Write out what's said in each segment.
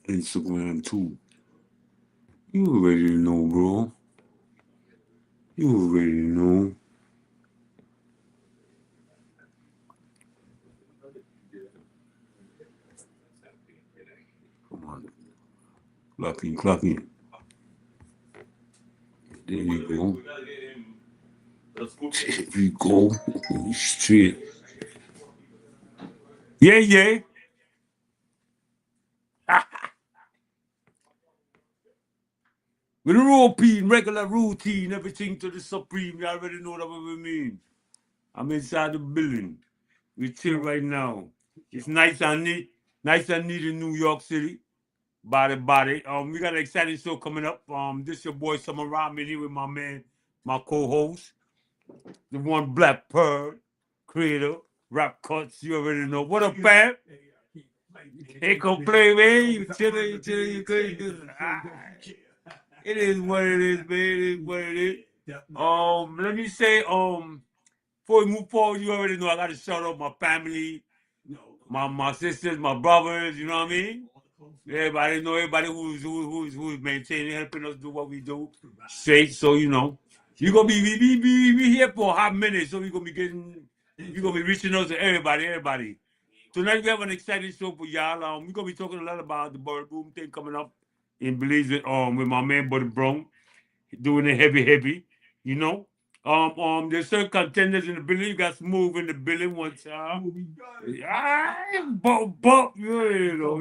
Instagram too. You already know, bro. You already know. Come on. Clocking, clocking. There you go. There we go. Straight. Yeah, yeah. With a routine, regular routine, everything to the supreme, you already know what we mean. I'm inside the building. We chill right now. It's nice and neat in New York City. Body. We got an exciting show coming up. This your boy Summer Ramen here with my man, my co-host, the one Black Pearl, creator, rap cuts. You already know. What up, fam? Hey, go play, man. You chillin', you good. It is what it is, man. It is what it is. Let me say, before we move forward, you already know I got to shout out my family, my sisters, my brothers. You know what I mean? Everybody know everybody who's maintaining, helping us do what we do. Straight, so you know, you gonna be here for a hot minute, so you gonna be reaching out to everybody. Tonight we have an exciting show for y'all. We're gonna be talking a lot about the Bird Boom thing coming up in Belize with my man Buddy Brown doing it heavy, you know. There's certain contenders in the building. You got Smooth in the building one time. You already know.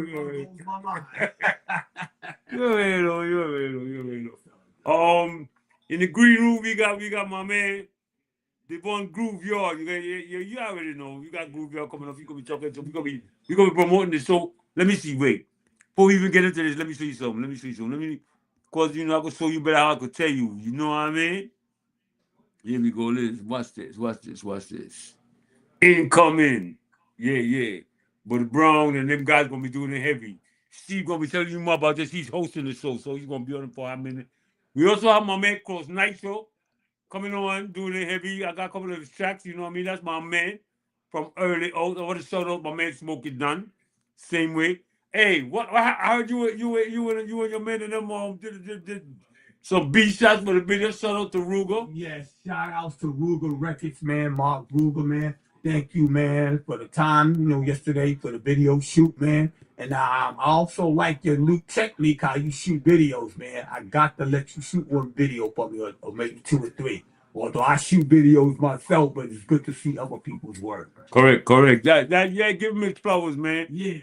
In the green room we got my man Devon Groove Yard. You already know. You got Groove Yard coming up. You gonna be talking to. We gonna be promoting the show. Let me see. Wait, before we even get into this, let me show you something. Cause you know I could show you better how I could tell you. You know what I mean? Here we go. Listen, watch this. Incoming. Yeah. But Brown and them guys gonna be doing it heavy. Steve gonna be telling you more about this. He's hosting the show, so he's gonna be on it for a minute. We also have my man Cross Nitro coming on, doing it heavy. I got a couple of his tracks, you know what I mean? That's my man from early. I want to shout out my man Smokey Dunn. Same way. Hey, I heard you and your man and them did some B shots for the video. Shout out to Ruger. Yes, shout outs to Ruger Records, man. Mark Ruger, man. Thank you, man, for the time, yesterday for the video shoot, man. And I also like your new technique, how you shoot videos, man. I got to let you shoot one video for me, or maybe two or three. Although I shoot videos myself, but it's good to see other people's work. Correct. Yeah, give him his flowers, man. Yeah,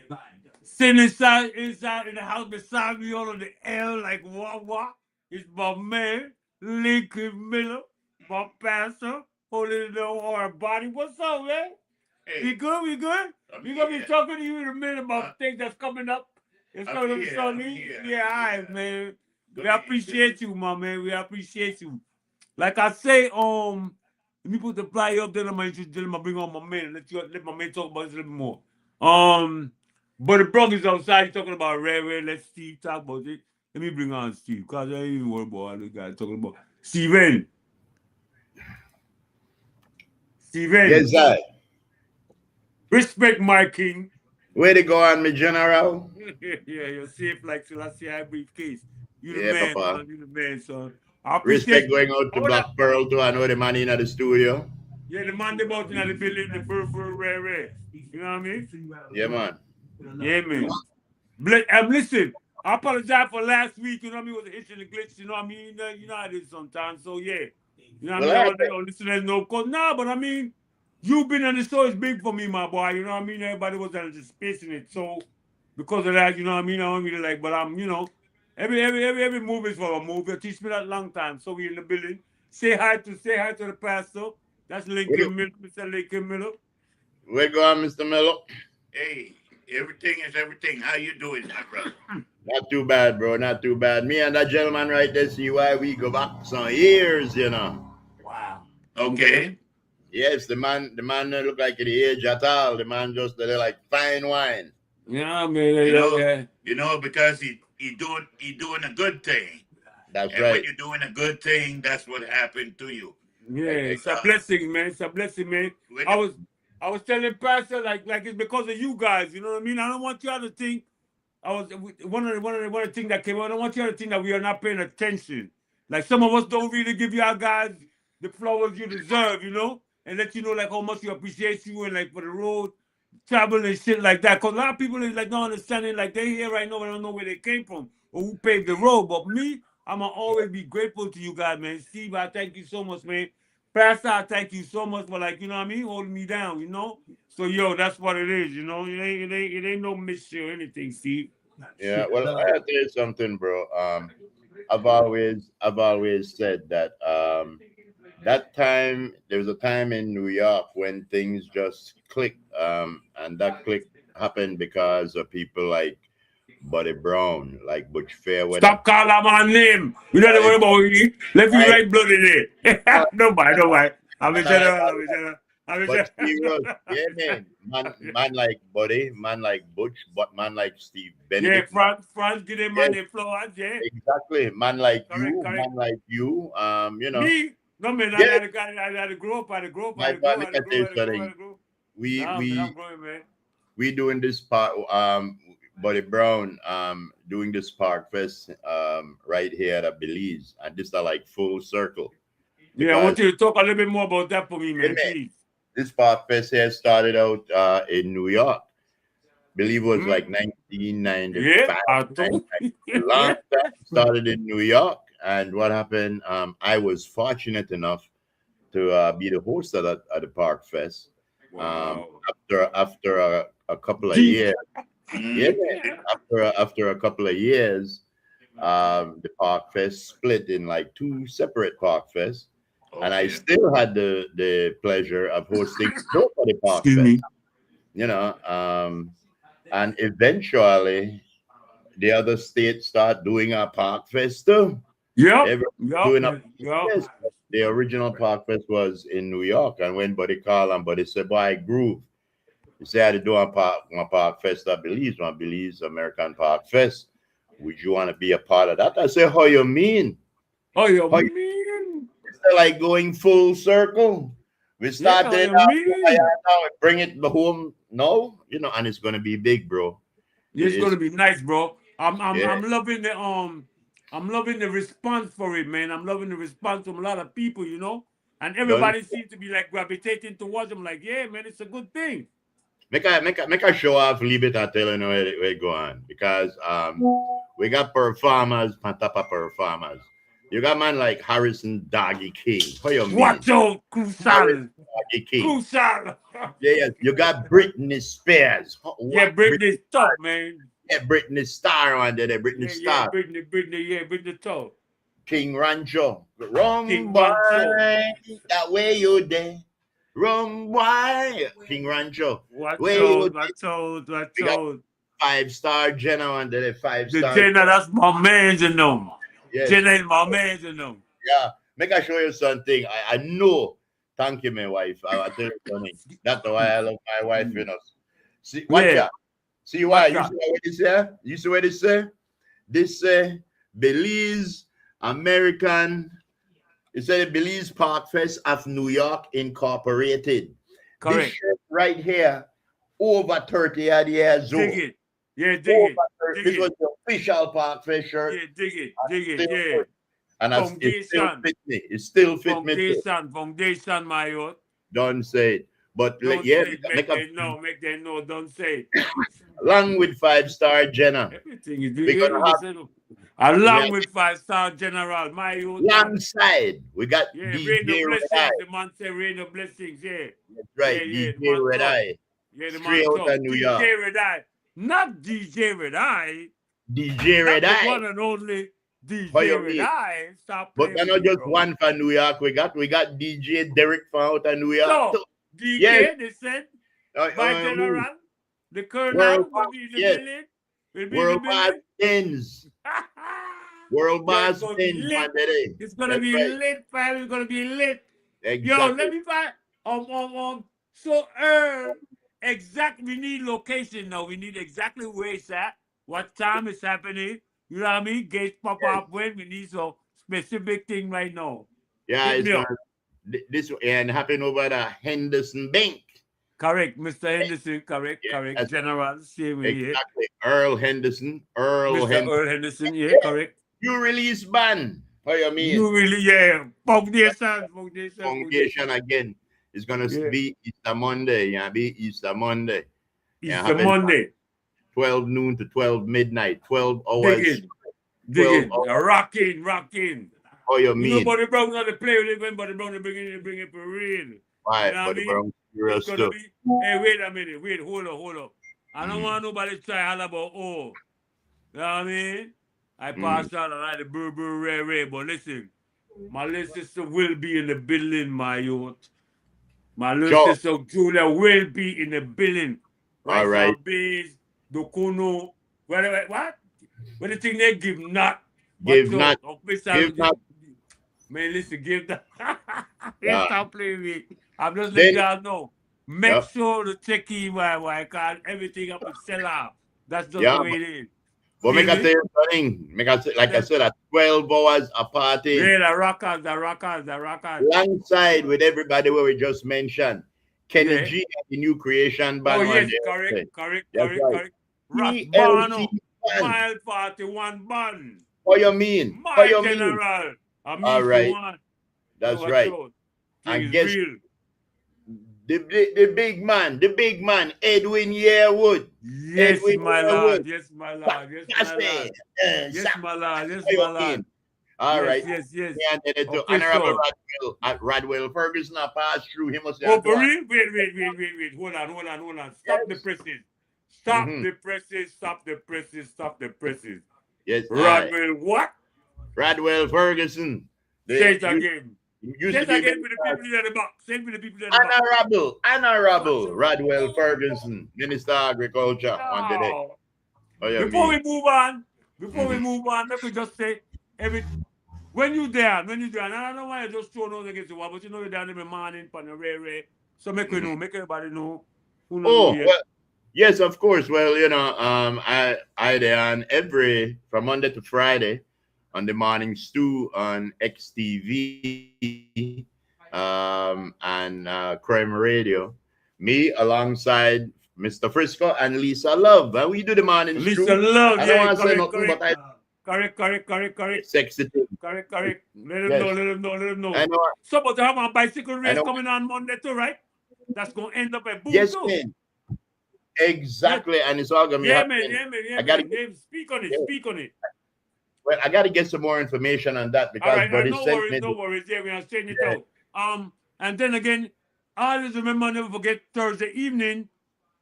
Sitting inside in the house beside me all on the L like what? It's my man, Lincoln Miller, my pastor, holding the hard body. What's up, man? Hey, We good? We gonna be talking to you in a minute about things that's coming up. It's gonna be sunny. Yeah, all right, man. We appreciate you, my man. We appreciate you. Like I say, let me put the flyer up, then I'm gonna bring on my man. Let my man talk about this a little bit more. But the brother's outside he's talking about Red. Let Steve talk about it. Let me bring on Steve, because I ain't even worried about all the guys talking about Steven. yes, sir. Respect my king. Where they go on, me general? Yeah, you're safe like Selassie I briefcase. You the Yeah, man, Papa. son. You the man, son. I appreciate Respect going out to Black Pearl too. I know the man in the studio. Yeah, the man they bought in the building, the bird, rare. You know what I mean? Yeah, man. Yeah, man. Listen, I apologize for last week. You know what I mean? It was a hitch and a glitch. You know what I mean? You know how it is sometimes. So yeah, you know what I mean? All listeners know, cause but I mean, you been on the show is big for me, my boy. You know what I mean? Everybody was just spacing it. So because of that, you know what I mean? I don't really like, but I'm, every move is for a move. You teach me that long time. So we in the building. Say hi to the pastor. That's Lincoln Miller, Mr. Lincoln Miller. Where go on, Mr. Miller? Hey, everything is everything. How you doing, my brother? Not too bad, bro. Not too bad. Me and that gentleman right there, see why we go back some years, Wow. Okay. Yes, the man don't look like the age at all. The man just like fine wine. Yeah, man. Because he doing a good thing. That's and right. When you're doing a good thing, that's what happened to you. Yeah, it's a blessing, man. It's a blessing, man. I was telling Pastor like it's because of you guys. You know what I mean? I don't want y'all to think one of the things that came out. I want you to think that we are not paying attention. Like some of us don't really give y'all guys the flowers you deserve, you know, and let you know like how much we appreciate you and like for the road travel and shit like that. Cause a lot of people is like not understanding, like they here right now, but I don't know where they came from or who paved the road. But me, I'ma always be grateful to you guys, man. Steve, I thank you so much, man. Pastor, I thank you so much for like, you know what I mean, holding me down, you know. So yo, that's what it is, you know. It ain't no mystery or anything, Steve. Yeah, well, I gotta tell you something, bro. I've always said that that time there was a time in New York when things just clicked, and that click happened because of people like Buddy Brown, like Butch Fairweather. Stop calling my name. We don't worry about it. Let me write blood in it. Nobody. I'm a general. But serious, yeah, man like Buddy, man like Butch, but man like Steve Benedict. Yeah, France, give them man influence, yeah. Exactly, man like Correct, you, correct. man like you. You know. Me? No man, Yeah. I had to grow up, I'm growing, man. we doing this part, Buddy Brown, doing this Park Fest, right here at Belize, and this are like full circle. Yeah, I want you to talk a little bit more about that for me, man, Yeah, please. This Park Fest here started out in New York. Believe it was like 1995. Yeah, I told Long time started in New York, and what happened? I was fortunate enough to be the host at the Park Fest. Wow. After a couple of years, after a couple of years, the Park Fest split in like two separate Park Fests, and I still had the pleasure of hosting both of the Park Fest. You know, and eventually the other states start doing a Park Fest too. The original Park Fest was in New York, and when Buddy called and Buddy said, "Boy, Groove," he said, "I had to do my Park Fest at Belize, my Belize American Park Fest. Would you want to be a part of that?" I said, "How you mean? How you mean? It's like going full circle. We started now, bring it home. No, you know, and it's gonna be big, bro. It's gonna be nice, bro. I'm loving the response for it, man. I'm loving the response from a lot of people, you know, and everybody seems to be like gravitating towards them. Like, yeah, man, it's a good thing. Make a show off a little bit and tell you know where it go on, because we got performers, Pantapa performers. You got man like Harrison Doggy King. How you mean? Watch out, Crucial. Doggy King. Crucial. Yeah, you got Britney Spears. Yeah, Britney Star, man. Yeah, Britney Star on there. Britney Star. Britney Star. King Rancho. Wrong boy. That way you there. Wrong boy. King Rancho. Watch out. 5-star Jenna on there. 5-star. The Jenna, that's my man, you know. Yes. Jenna is my man, you know. Yeah. Make I show you something. I know. Thank you, my wife. I'll tell you something. That's why I love my wife, you know. See, watch out. See why? You see what this say? You see what this say? This say Belize American. It said Belize Park Fest of New York Incorporated. Correct. This shirt right here, over 30 years old. Dig it. Yeah, dig it. This was the official Park Fest shirt. Yeah, dig it. Yeah. And it still fit me. It still fit me. Foundation, my youth. Don't say it. But don't yeah, say it. Make them know. Don't say it. Along with 5-star Jenna. Everything is doing. Along with 5-star General, my youth. Alongside, we got DJ Red Eye. The man say rain of blessings, yeah. That's right, DJ Red Eye. Yeah, the straight man out of New York. DJ Red Eye. Not DJ Red Eye. DJ Red Eye. The one and only DJ Red Eye. Stop but we're not just one for New York. We got DJ Derek from out of New York. So, DJ, they said, by General, the Colonel will be in the village. World Boss Ends. World Boss Ends. It's gonna be lit, fam. It's gonna be lit. Exactly. Yo, let me find so exactly, we need location now. We need exactly where it's at, what time it's happening. You know what I mean? Gates pop up when we need some specific thing right now. Yeah, it's this and happen over the Henderson Bank. Correct, Mr. Henderson. Correct, Yeah, correct. that's General, same way. Yeah. exactly. Earl Henderson. Mr. Earl Henderson. Yeah, Yeah, correct. you release band. What you mean? You really, yeah. Foundation. Foundation again. It's gonna Yeah. be Easter Monday. Yeah, be Easter Monday. Yeah, It's the happen Monday. 12 noon to 12 midnight. 12 Dig hours. in. Dig 12 in. hours. Rocking, rocking. What you You know, mean? Buddy Brown not to play with it when Buddy Brown to bring it for real. Why? You know what I But the mean? Brown serious It's gonna stuff. be. Hey, wait a minute. Wait, hold up. I don't want nobody to try holler about you know what I mean? I pass out like the Burberry Ray, but listen, my little sister will be in the building, my youth. My little Sure. sister Julia will be in the building. All right. Base, Dokuno, whatever, what? What the thing they give not? Give What's not. up? Give not. Man, listen, give that. Yeah. Stop playing with me. I'm just Then- letting y'all know. Make Yep. sure to check in why cause everything up and sell out. That's just Yeah, the way it is. But make Feel I me? tell you something. Like I said, at 12 hours a party. Yeah, the rockers. Alongside with everybody where we just mentioned. Kenny Yeah. G and the new creation band. Oh, one yes, day. correct. That's right. Rock TLC Bano, band. Mile 41 band. What you mean? My What you mean? general. I mean, All right. one. That's Watch right. out. And Thing is guess- real. The big man, Edwin Yearwood. Yes, Edwin my Yearwood. lord. Yes, my lord. Yes, That's my it. lord. Yes, Sam, my lord. Yes, what you my lord. mean? All right. Yes. Yeah, and then to Okay, Honorable so- Radwell Ferguson, I passed through him. Oh, for real? Wait. Hold on. Stop Yes. the presses. Stop Mhm. the presses. Yes, Rodwell, what? Radwell Ferguson. Say it again. Used Say to it be again with the people in the box. Say it with the people in the box. Honorable Radwell Ferguson, Minister of Agriculture, one today. Oh. Oh, yeah, Before me. we move on, let me just say when you there, and I don't know why you just throw those against the wall, but you know you're down in the morning for the rare. So make we know, make everybody know who knows Oh, who you. well, yes, of course. Well, I there on from Monday to Friday on the morning stew on XTV and Crime Radio. Me alongside Mr. Frisco and Lisa Love. And we do the morning stew. Lisa Love, I don't yeah, want to say correct. nothing, but I Correct. sexy thing. Correct. Let them Yes. know, let them know. I know. So, but they have a bicycle race know. coming on Monday too, right? That's going to end up at boom Yes, too. man. Exactly, and it's all gonna be Yeah, man. happening. I gotta- Yeah, speak on it. Well, I got to get some more information on that All because right, Buddy no sent me. worries. Yeah, we are straighten it Yeah. out. And then again, always remember, never forget Thursday evening.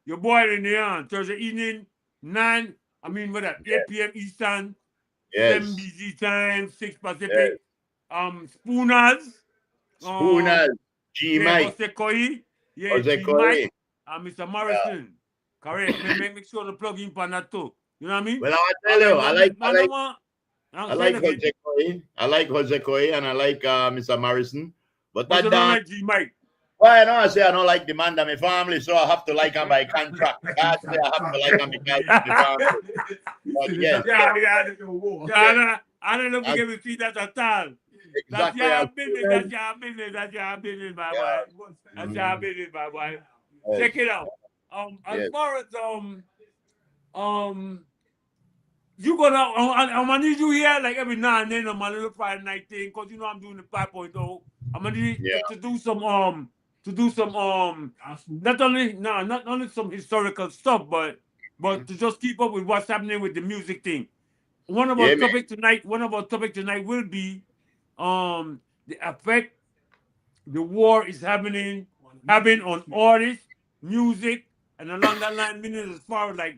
Your boy in the on Thursday evening, 8 p.m. Eastern, Yes. 7 BG time, 6 Pacific. Spooners. Spooners, G Mike, Jose Koi. Yeah, Jose G Koi. Mike. And Mr. Morrison. Correct. Make sure to plug in for that too. You know what I mean? Well, I tell you, I like Jose Koi. I like Jose Koi, and I like Mr. Morrison. But But that you don't damn, like G Mike. well, I know I say I don't like the man that my family, so I have to like him by contract. I say I have to like him because my family. But yes, Yeah. I don't know if you can see that at all. That's exactly. your business, my boy. That's your business, my boy. Yes. Check it out. As Yes. far as you gonna I'm gonna need you here like every now and then on my little Friday night thing, because you know I'm doing the 5.0. I'm gonna need Yeah. to do some not only some historical stuff, but to just keep up with what's happening with the music thing. One of our Yeah, man. topic tonight will be the effect the war is having on artists, music, and along that line, meaning as far as like,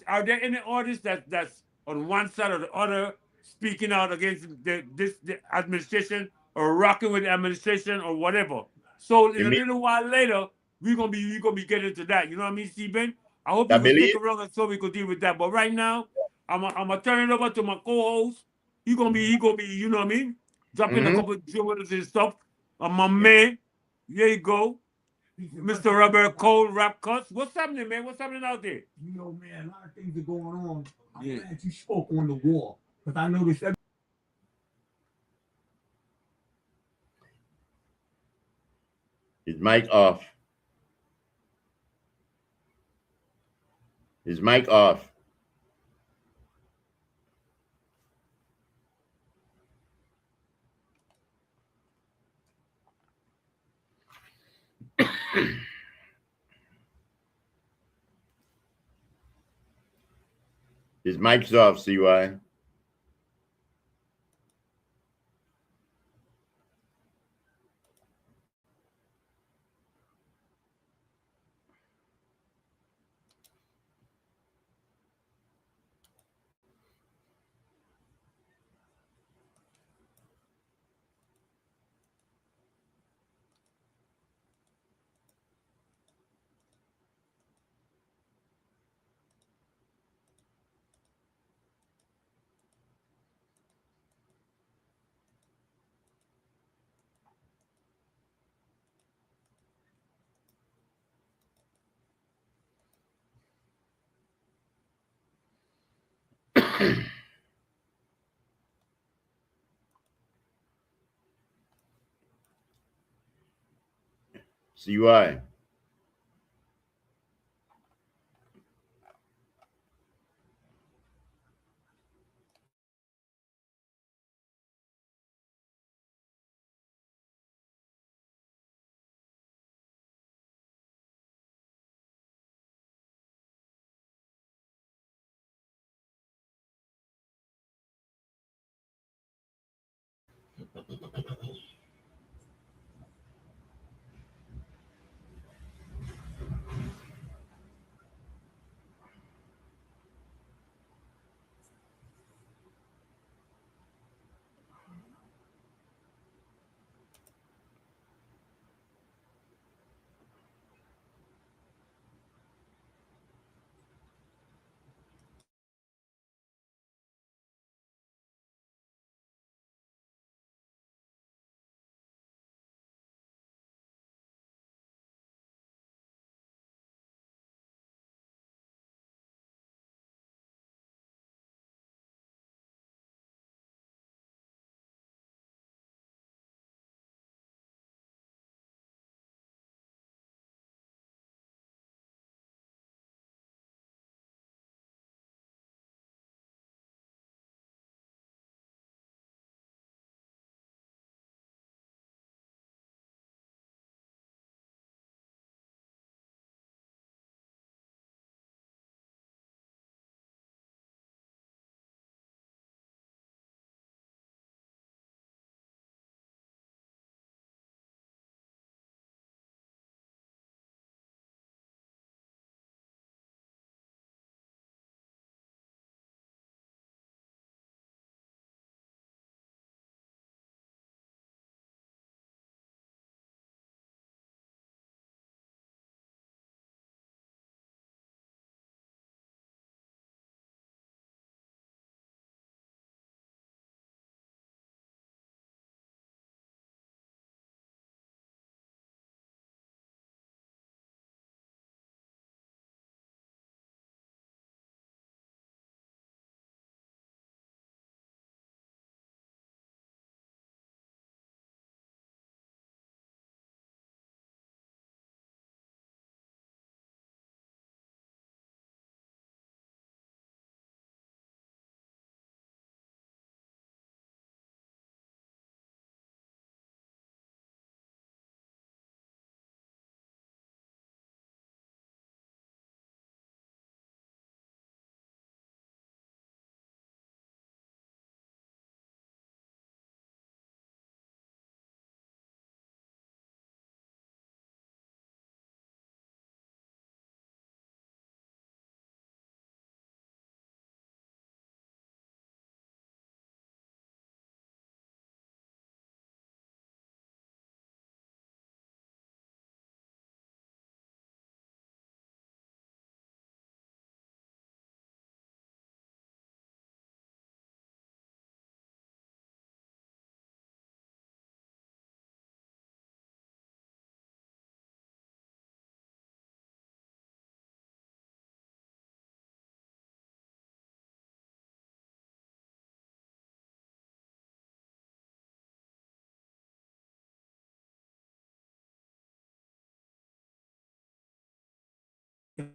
are there any artists that's on one side or the other speaking out against the administration or rocking with the administration or whatever? So in a little while later, we're gonna be getting to that. You know what I mean, Stephen? I hope you can stick around so we could deal with that. But right now, I'm gonna turn it over to my co-host. He gonna be, you know what I mean? Dropping a couple of jewels and stuff. My man, here you go. Mr. Robert Cole Rap Cuts. What's happening, man? What's happening out there? You know, man, a lot of things are going on. I'm Yeah. glad you spoke on the war, because I noticed His mic off. His mic off. His mic's off, CY. CY.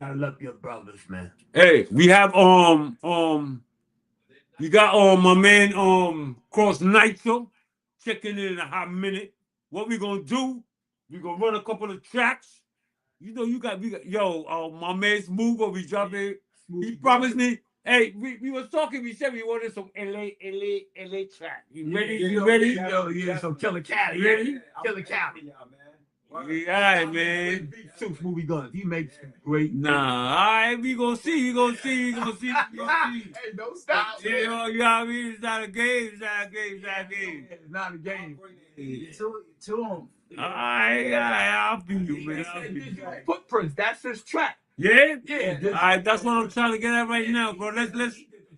Gotta love your brothers, man. Hey, we have we got my man Cross Nitro checking in a hot minute. What we gonna do? We gonna run a couple of tracks. You know, we got my man Smooth will be dropping. He promised me. Hey, we was talking. We said we wanted some LA track. You ready? You ready? Yeah, so Killer Cali. Ready? Killer Cali. Yeah, man. Suits movie guns. He makes great. Nah, all right, we gonna see. We gonna see. Hey, don't stop. You know what I mean? It's not a game. It's not a game. It's not a game. It's not a game. To him. All right, I'll be you, man. I'll be you. Footprints. That's his track. Yeah? Yeah. All right, that's what I'm trying to get at right now, bro. Let's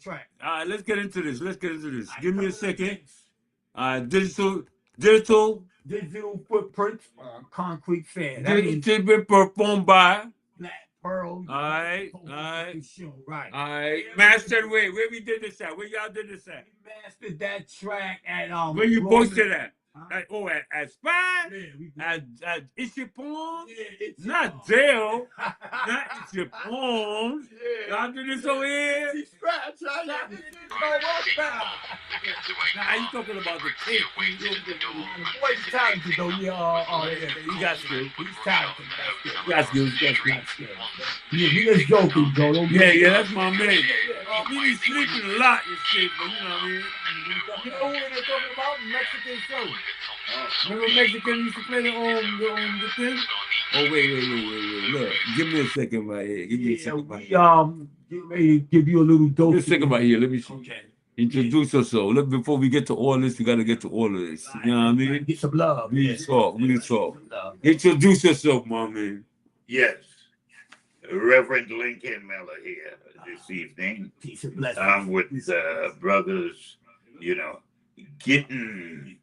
track. all right, let's get into this. Give me a second. All right, digital Footprints. Concrete fan. That means been performed by. Black Pearl. All right. Right. All right. Mastered where we did this at? Where y'all did this at? We mastered that track at Where you posted at? Huh? At Spy? Yeah, we At Ishipon? it's Not Dale. Not Ishipon. Y'all did this over here? Nah, you talking about the cake. Boy's talented though. Yeah, He got skills. He's talented. He got skills. Yeah, he is joking, bro. Yeah, that's my man. He be sleeping a lot and shit, but you know what I mean? You know who they're talking about? Mexican show. Remember Mexican used to play the thing? Oh, wait. Look, give me a second right here. Give me a second right here. Get ready to give you a little dose. Give me a second right here. Let me see. Okay. Introduce yourself. Look, before we get to all this, we got to get to all of this. You know what I mean? Get some love. We talk. Introduce yourself, my man. Yes. Reverend Lincoln Miller here this evening. Peace and blessings. I'm with brothers, getting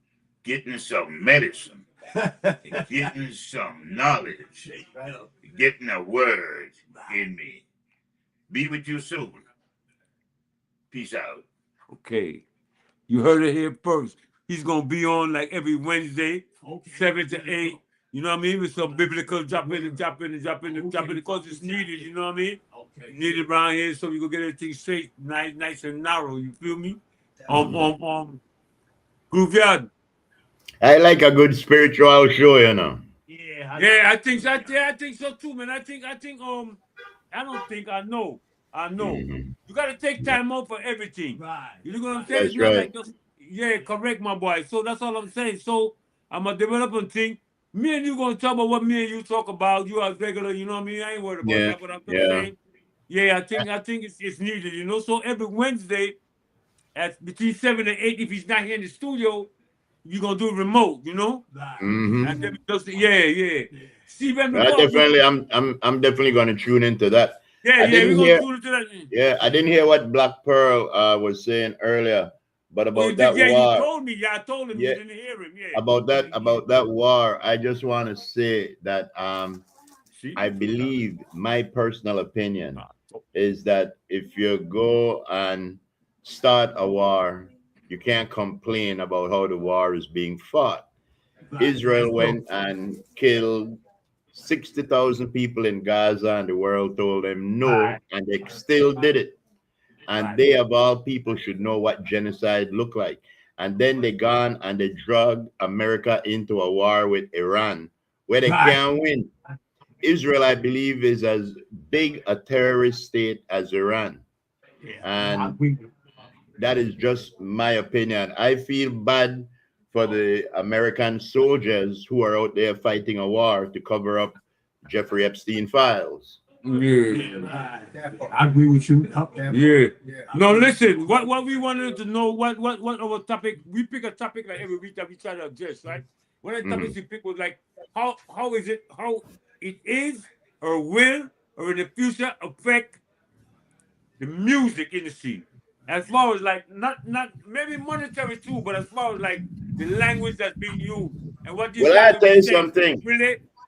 some medicine, getting some knowledge, getting a word in me. Be with you soon. Peace out. Okay. You heard it here first. He's going to be on like every Wednesday, 7 to 8. You know what I mean? With some biblical drop in because it's needed, you know what I mean? Okay. Needed around here so we can get everything straight, nice and narrow, you feel me? Grooveyard. I like a good spiritual show, you know. Yeah, I think so too, man. I know. Mhm. You gotta take time out for everything. right. You know what I'm saying? That's It's not right. like correct, my boy. So that's all I'm saying. So I'm a developing thing. Me and you gonna talk about what me and you talk about. You as regular, you know what I mean? I ain't worried about Yeah, that, but I'm just yeah. saying. Yeah, I think it's needed, you know. So every Wednesday at between 7 and 8, if he's not here in the studio, you're gonna do it remote, you know? Right. Mhm. And then we just Steve, I'm definitely going to tune into that. we're gonna tune into that. Yeah, I didn't hear what Black Pearl was saying earlier, but about that you war. told me. Yeah, I told him Yeah. you didn't hear him. Yeah. About that war, I just want to say that I believe my personal opinion is that if you go and start a war, you can't complain about how the war is being fought. Israel went and killed 60,000 people in Gaza, and the world told them no, and they still did it. And they, of all people, should know what genocide looked like. And then they gone and they drug America into a war with Iran, where they can't win. Israel, I believe, is as big a terrorist state as Iran. And that is just my opinion. I feel bad for the American soldiers who are out there fighting a war to cover up Jeffrey Epstein files. I agree with you. No, listen. What we wanted to know, what our topic? We pick a topic like every week that we try to address, right? One of the topics we picked was like how it is or will or in the future affect the music industry. As far as like not maybe monetary too, but as far as like the language that's being used and what these Well, I guys tell you saying, something.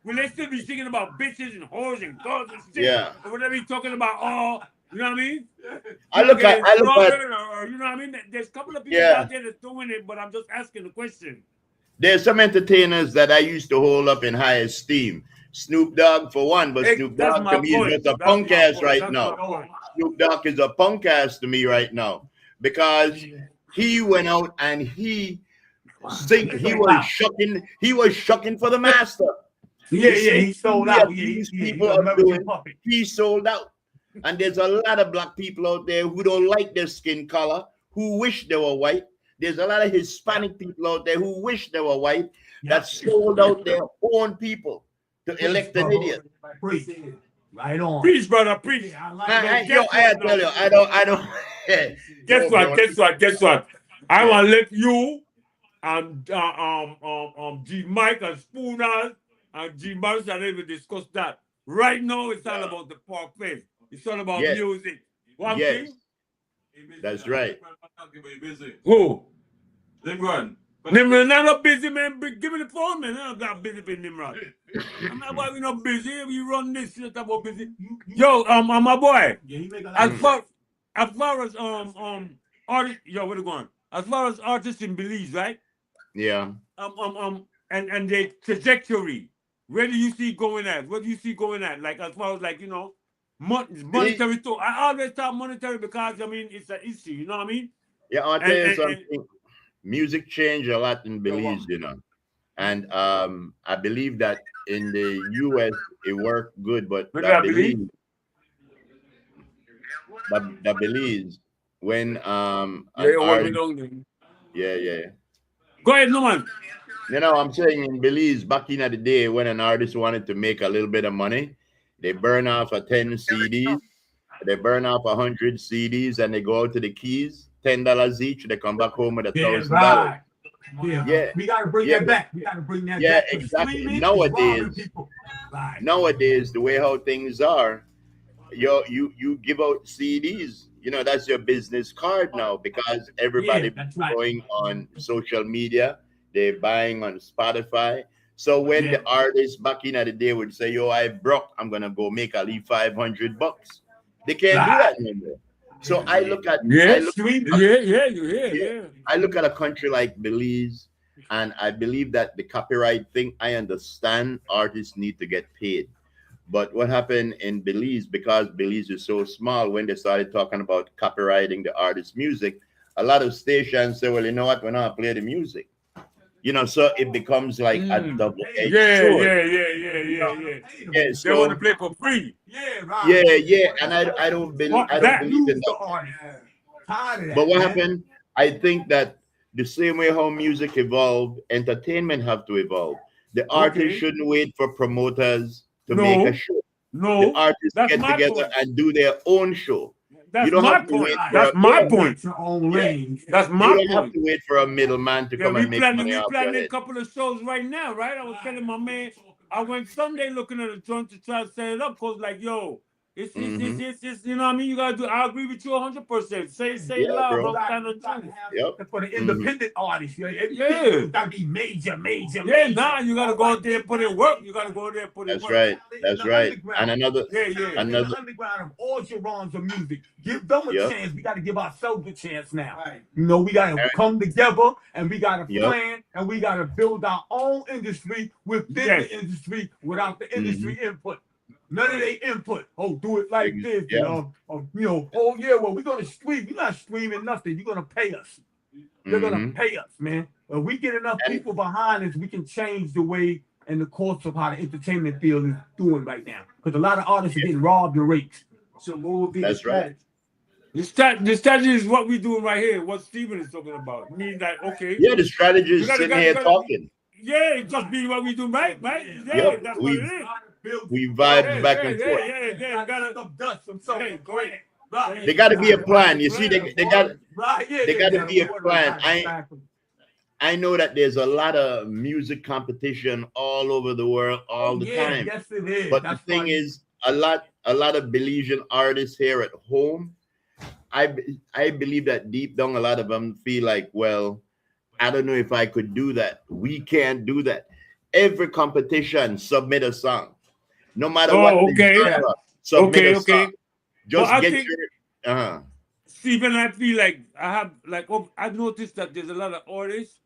Will they still be singing about bitches and whores and guns and shit? Yeah. Or will they be talking about all, you know what I mean? I look at or, you know what I mean? There's a couple of people out there that's doing it, but I'm just asking the question. There's some entertainers that I used to hold up in high esteem. Snoop Dogg for one, but Hey, Snoop that's Dogg my to me is point. just a That's punk my ass point. right That's now. my point. Snoop Dogg is a punk ass to me right now because he went out and he was shocking for the master. Yeah, The yeah, same he sold thing out. that Yeah, these he's people an are American doing, puppet. he sold out. And there's a lot of black people out there who don't like their skin color, who wish they were white. There's a lot of Hispanic people out there who wish they were white that sold out their own people to elect an idiot. Preach. Right on. Preach, brother, preach. I like I tell you, I don't. Guess Yo, what? bro. Guess what? I Yeah. want to let you and G Mike and Spooners and G Morris and even discuss that. Right now, it's all about the Park Fest. It's all about Yes. music. One Yes. thing. That's right. Who? Nimrod. Nimrod, I'm not busy, man. Give me the phone, man. I'm not busy with Nimrod. I'm not why we not busy. We run this shit about busy. Yo, my boy. Yeah, he make a lot As of far as artists, yo, where they going? As far as artists in Belize, right? Yeah. And their trajectory. Where do you see going at? What do you see going at? Like as far as like monetary too. I always talk monetary because I mean it's an issue. You know what I mean? Yeah, I'll tell you And- something. Music changed a lot in Belize, you know. And I believe that in the US it worked good, but But that I believe- Belize when an Yeah, what we artist, don't do. yeah. Go ahead, no man. You know, I'm saying in Belize back in the day when an artist wanted to make a little bit of money, they burn off 10 CDs, they burn off 100 CDs, and they go out to the Keys, $10 each. They come back home with $1,000. right. Yeah. We gotta bring Yeah. that back. We gotta bring that Yeah, back. 'Cause exactly. streaming is Nowadays- robbing people. Right. Nowadays, the way how things are, you give out CDs. You know, that's your business card now because everybody Yeah, that's right. going on social media, they're buying on Spotify. So when Yeah. the artists back in the day would say, "Yo, I broke, I'm gonna go make at least $500," they can't do that anymore. So I look at Yeah, Streaming. yeah. I look at a country like Belize, and I believe that the copyright thing, I understand artists need to get paid. But what happened in Belize, because Belize is so small, when they started talking about copyrighting the artist's music, a lot of stations say, well, you know what, we're not play the music. You know, so it becomes like a double-edged sword. Yeah. Yeah, They so, want to play for free. Yeah, right. yeah, and I don't believe in that. But what happened? I think that the same way how music evolved, entertainment have to evolve. The artists shouldn't wait for promoters to make a show. No, The artists that's get my together point. and do their own show. That's You don't my have to point. wait for That's a- my yeah. point. Your own range. That's You my don't have point. to wait for a middleman to Yeah, come we and make money planning off your a head. couple of shows right now, right? I was telling my man, I went Sunday looking at a joint to try to set it up because like, yo, it's you know what I mean? You gotta do. I agree with you 100%. Say Yeah, loud, bro. don't stand on truth. Yep. For the independent artists, Yeah. It's gotta be major. Yeah, nah, you gotta go out there and put in work. You gotta go out there and put in That's work. right. That's The right. underground. And another Yeah. In the underground of all genres of music. Give them a Yep. chance. We got to give ourselves a chance now. Right. You know, we got to Right. come together and we got to Yep. plan and we got to build our own industry within Yes. the industry without the industry input. None of their input. Oh, do it like this. Yeah. Oh yeah, well, we're going to stream. You're not streaming nothing. You're going to pay us. They're going to pay us, man. If we get enough And- people behind us, we can change the way and the course of how the entertainment field is doing right now. Because a lot of artists are getting robbed and raped. So what would be That's the right. strategy? The strategy is what we're doing right here. What Steven is talking about. Means that okay. Yeah, the strategy is You gotta- sitting you here gotta- talking. Yeah, it just be what we do, right? Yeah, Yep, that's we- what it is. We vibe Yeah, back and forth. Yeah, gotta some dust, some Hey, go ahead. There got to be a plan. You see, they got. Right, yeah, There gotta be a plan. Exactly. I know that there's a lot of music competition all over the world all the time. Yes, it is. But That's the thing funny. is, a lot of Belizean artists here at home, I believe that deep down, a lot of them feel like, well, I don't know if I could do that. We can't do that. Every competition, submit a song, no matter Oh, what. okay. The genre, submit a Okay. song. Just Well, I get think- your. Steven, I feel like I've noticed that there's a lot of artists,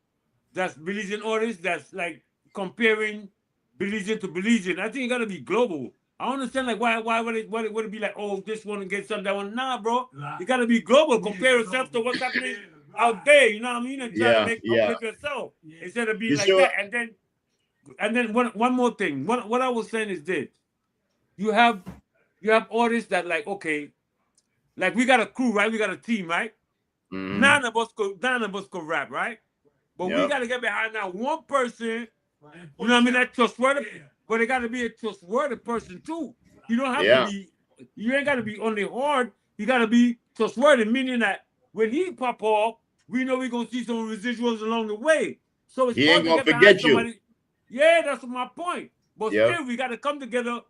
that's Belizean artists, that's like comparing Belizean to Belizean. I think it gotta be global. I don't understand like why would it be like, oh, this one against some that one? Nah, bro. You gotta be global. Compare yourself to what's happening out there. You know what I mean? And try to make uplift yourself instead of being You like sure? that. And then one more thing. What I was saying is this: you have artists that like, okay, like we got a crew, right? We got a team, right? Mhm. None of us could rap, right? But we Yep. gotta get behind that one person. You know what I mean? That trustworthy, but it gotta be a trustworthy person too. You don't have Yeah. to be. You ain't gotta be only hard. You gotta be trustworthy, meaning that when he pop off, we know we're gonna see some residuals along the way. So it's He hard ain't to gonna get behind forget you. somebody. Yeah, that's my point. But Yep. still, we gotta come together.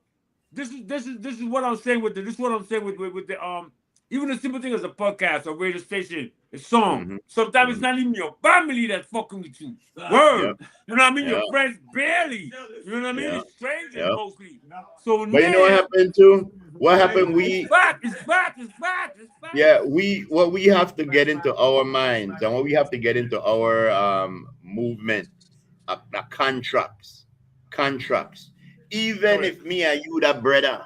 This is what I'm saying with this is what I'm saying with the even a simple thing as a podcast or radio station, a song. Mhm. Sometimes it's not even your family that's fucking with you. Word. Yep. You know what I mean? Yep. Your friends barely. You know what I mean? Yep. It's strangers Yep. mostly. So But you know what now happened too? What happened? it's fact. It's fact. It's fact. It's fact. Yeah, what we have to get into our minds and what we have to get into our movement, contracts. Even Correct. if me and you that brother,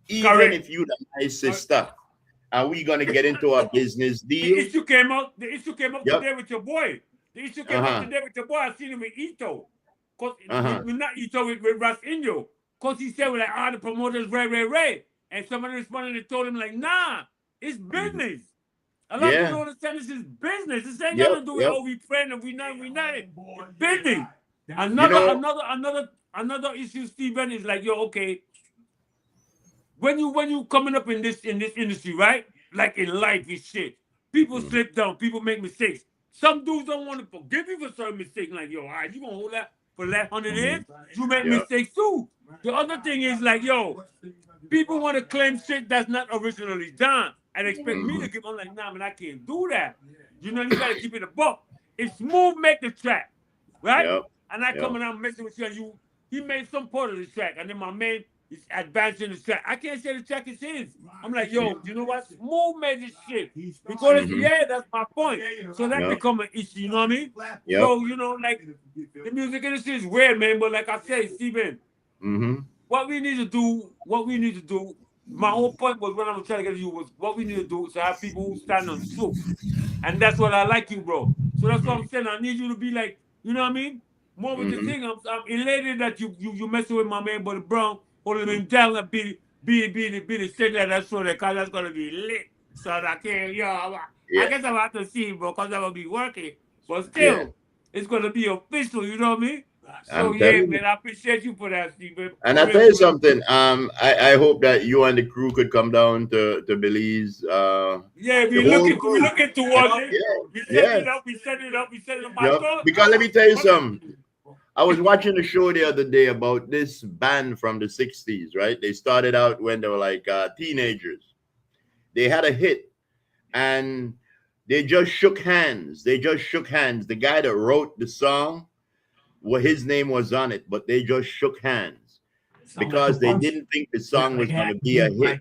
even Correct. if you that my sister, are we gonna get into a business The deal? issue came up. The issue came up Yep. today with your boy. The issue came up Uh-huh. today with your boy. I seen him with Ito. Cause Uh-huh. with not Ito with Ras Indio. Cause he said like, the promoters Ray. And somebody responded and told him like, nah, it's business. A lot of people Yeah. don't understand this is business. This ain't Yep. got to do with Yep. oh we friend and we not. It's business. You know, Another issue, Stephen, is like, yo, okay, when you coming up in this industry, right? Like in life and shit, people slip down, people make mistakes. Some dudes don't want to forgive you for certain mistakes. Like, yo, all right, you gonna hold that for the last 100 years? You make Yeah. mistakes too. The other thing is like, yo, people want to claim shit that's not originally done and expect me to give. I'm like, nah, man, I can't do that. You know, you gotta keep it a buck. If Smooth make the track, right? Yep. And I Yep. come and I'm messing with you, and he made some part of the track, and then my man is advancing the track. I can't say the track is his. I'm like, yo, you know what? Smooth made this shit. Because yeah, that's my point. So that Yep. become an issue, you know what I mean? Yep. So, you know, like the music industry is weird, man. But like I say, Steven, what we need to do, my whole point was what I'm trying to get to you was what we need to do is to have people who stand on truth. And that's what I like you, bro. So that's what I'm saying. I need you to be like, you know what I mean? More with the thing. I'm elated that you messing with my man, Buddy Brown, holding him down and be the shit that show that cause that's gonna be lit. So I can't, I Yeah. guess I'm have to see him, bro, cause I'm gonna be working. But Yeah. still, it's gonna be official, you know what I mean? So I'm yeah, telling you. man, I appreciate you for that, Steven. And For I real, tell you for real. something. I hope that you and the crew could come down to Belize. Yeah, The whole we crew. looking towards it. Yeah. We set it up. Yep. Because let me tell you something. I was watching a show the other day about this band from the 60s, right? They started out when they were like teenagers. They had a hit and they just shook hands. The guy that wrote the song, well, his name was on it, but they just shook hands because they didn't think the song was going to be a hit.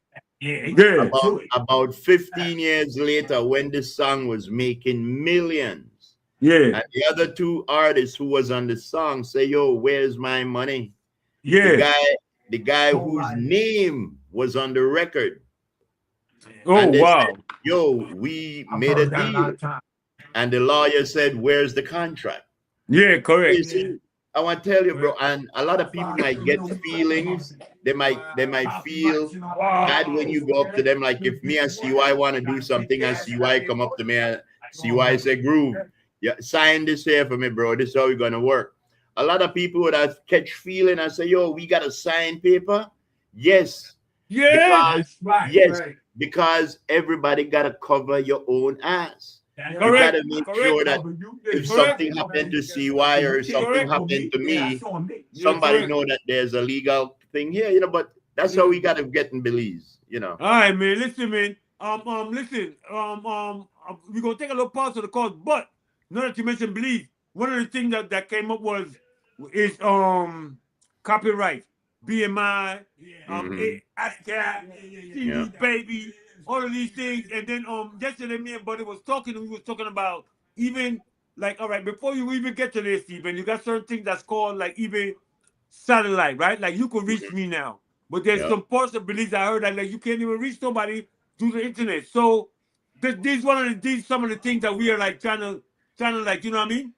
Yeah. About 15 years later, when this song was making millions, Yeah. and the other two artists who was on the song say, yo, where's my money? Yeah. The guy whose name was on the record. Oh, And they wow. said, yo, we made a deal. And the lawyer said, where's the contract? Yeah, You correct. see, I want to tell you, bro, and a lot of people might get feelings. They might feel bad when you go up to them. Like if me and CY want to do something and CY come up to me and CY say, Groove, yeah, sign this here for me, bro. This is how we're going to work. A lot of people would have catch feeling and say, yo, we got to sign paper. Yes. Yeah. Because everybody got to cover your own ass. You Correct. got to make sure that if something happened to CY or something happened to me, somebody know that there's a legal thing here, you know, but that's how we got to get in Belize, you know. All right, man. Listen, man. Listen. We're gonna take a little pause to the call, but now that you mentioned Belize, one of the things that came up is copyright, BMI, ASCAP, CD Baby, all of these things, and then yesterday me and Buddy was talking, and we was talking about even like, all right, before you even get to this, Stephen, you got certain things that's called like even satellite, right? Like you can reach me now, but there's Yeah. some parts of beliefs I heard that like you can't even reach nobody through the internet. So these some of the things that we are like trying to like, you know what I mean?